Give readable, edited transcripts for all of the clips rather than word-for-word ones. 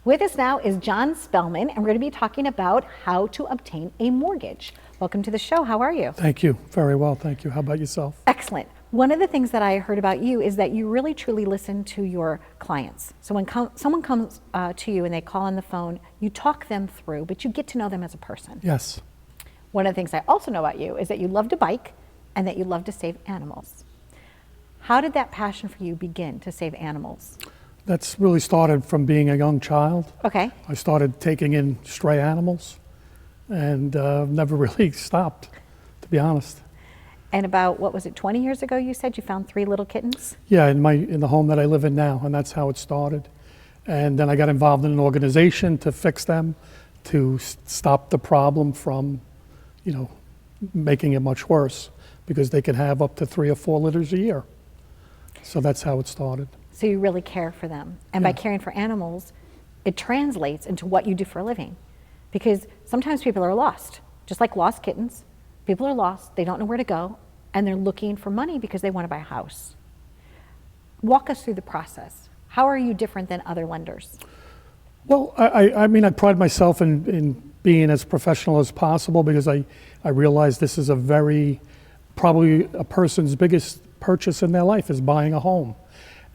With us now is John Spellman, and we're going to be talking about how to obtain a mortgage. Welcome to the show. How are you? Thank you. Very well, thank you. How about yourself? Excellent. One of the things that I heard about you is that you really truly listen to your clients. So when someone comes to you and they call on the phone, you talk them through, but you get to know them as a person. Yes. One of the things I also know about you is that you love to bike and that you love to save animals. How did that passion for you begin to save animals? That's really started from being a young child. Okay. I started taking in stray animals and never really stopped, to be honest. And about, what was it, 20 years ago you said you found 3 little kittens? Yeah, in the home that I live in now, and that's how it started. And then I got involved in an organization to fix them, to stop the problem from, making it much worse, because they can have up to 3 or 4 litters a year. So that's how it started. So you really care for them. And by caring for animals, it translates into what you do for a living. Because sometimes people are lost, just like lost kittens. People are lost, they don't know where to go, and they're looking for money because they want to buy a house. Walk us through the process. How are you different than other lenders? Well, I mean, I pride myself in being as professional as possible, because I realize this is probably a person's biggest purchase in their life is buying a home.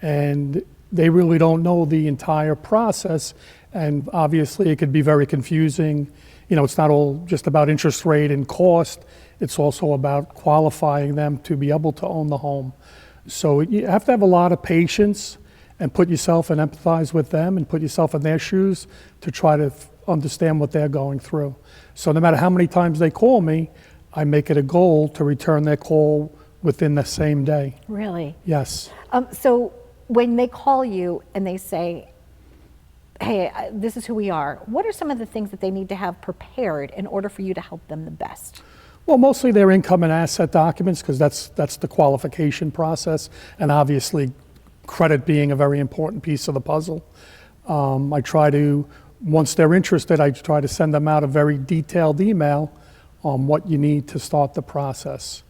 And they really don't know the entire process. And obviously it could be very confusing. It's not all just about interest rate and cost. It's also about qualifying them to be able to own the home. So you have to have a lot of patience and put yourself and empathize with them and put yourself in their shoes to try to understand what they're going through. So no matter how many times they call me, I make it a goal to return their call within the same day. Really? Yes. So when they call you and they say, hey, this is who we are, what are some of the things that they need to have prepared in order for you to help them the best? Well, mostly their income and asset documents, because that's the qualification process, and obviously credit being a very important piece of the puzzle. I try to, once they're interested, I try to send them out a very detailed email on what you need to start the process.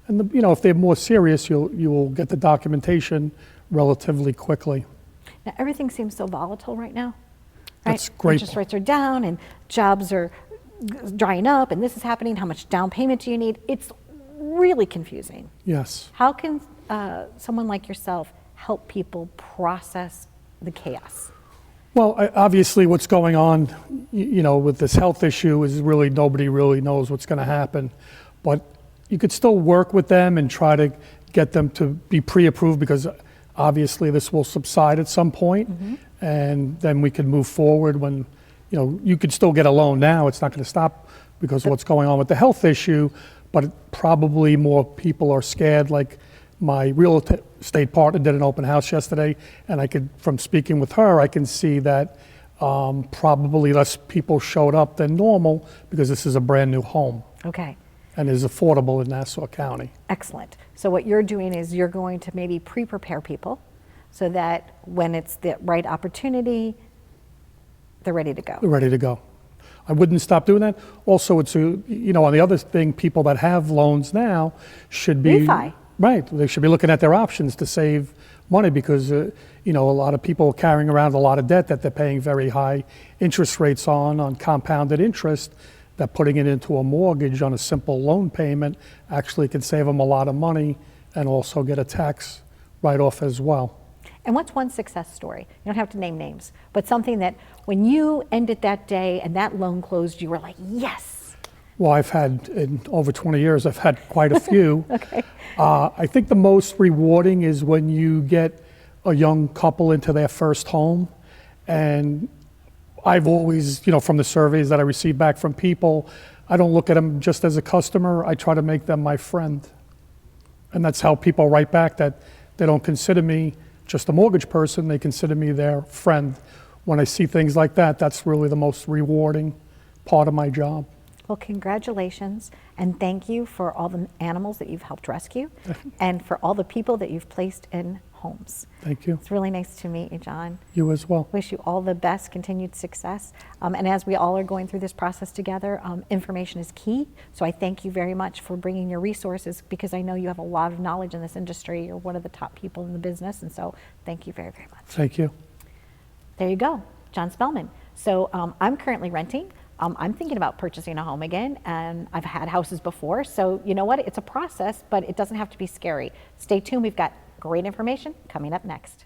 And if they're more serious, you will get the documentation relatively quickly. Now, everything seems so volatile right now. Right? That's great. Interest rates are down and jobs are drying up and this is happening. How much down payment do you need? It's really confusing. Yes. How can someone like yourself help people process the chaos? Well, obviously what's going on, with this health issue is really nobody really knows what's going to happen. But you could still work with them and try to get them to be pre-approved, because obviously this will subside at some point, and then we can move forward when, you could still get a loan now. It's not going to stop because of what's going on with the health issue, but probably more people are scared. Like my real estate partner did an open house yesterday, and from speaking with her, I can see that probably less people showed up than normal because this is a brand new home. Okay. And is affordable in Nassau County. Excellent. So what you're doing is you're going to maybe pre-prepare people so that when it's the right opportunity, they're ready to go. They're ready to go. I wouldn't stop doing that. Also, it's on the other thing, people that have loans now should be refi. Right. They should be looking at their options to save money, because a lot of people are carrying around a lot of debt that they're paying very high interest rates on compounded interest. That putting it into a mortgage on a simple loan payment actually can save them a lot of money and also get a tax write-off as well. And what's one success story? You don't have to name names, but something that when you ended that day and that loan closed, you were like, yes. Well, I've had, in over 20 years, I've had quite a few. Okay. I think the most rewarding is when you get a young couple into their first home, and I've always, from the surveys that I receive back from people, I don't look at them just as a customer. I try to make them my friend. And that's how people write back, that they don't consider me just a mortgage person, they consider me their friend. When I see things like that, that's really the most rewarding part of my job. Well, congratulations, and thank you for all the animals that you've helped rescue and for all the people that you've placed in homes. Thank you. It's really nice to meet you, John. You as well. Wish you all the best, continued success. And as we all are going through this process together, information is key. So I thank you very much for bringing your resources, because I know you have a lot of knowledge in this industry. You're one of the top people in the business, and so thank you very, very much. Thank you. There you go. John Spellman. So I'm currently renting. I'm thinking about purchasing a home again, and I've had houses before. So you know what? It's a process, but it doesn't have to be scary. Stay tuned. We've got great information coming up next.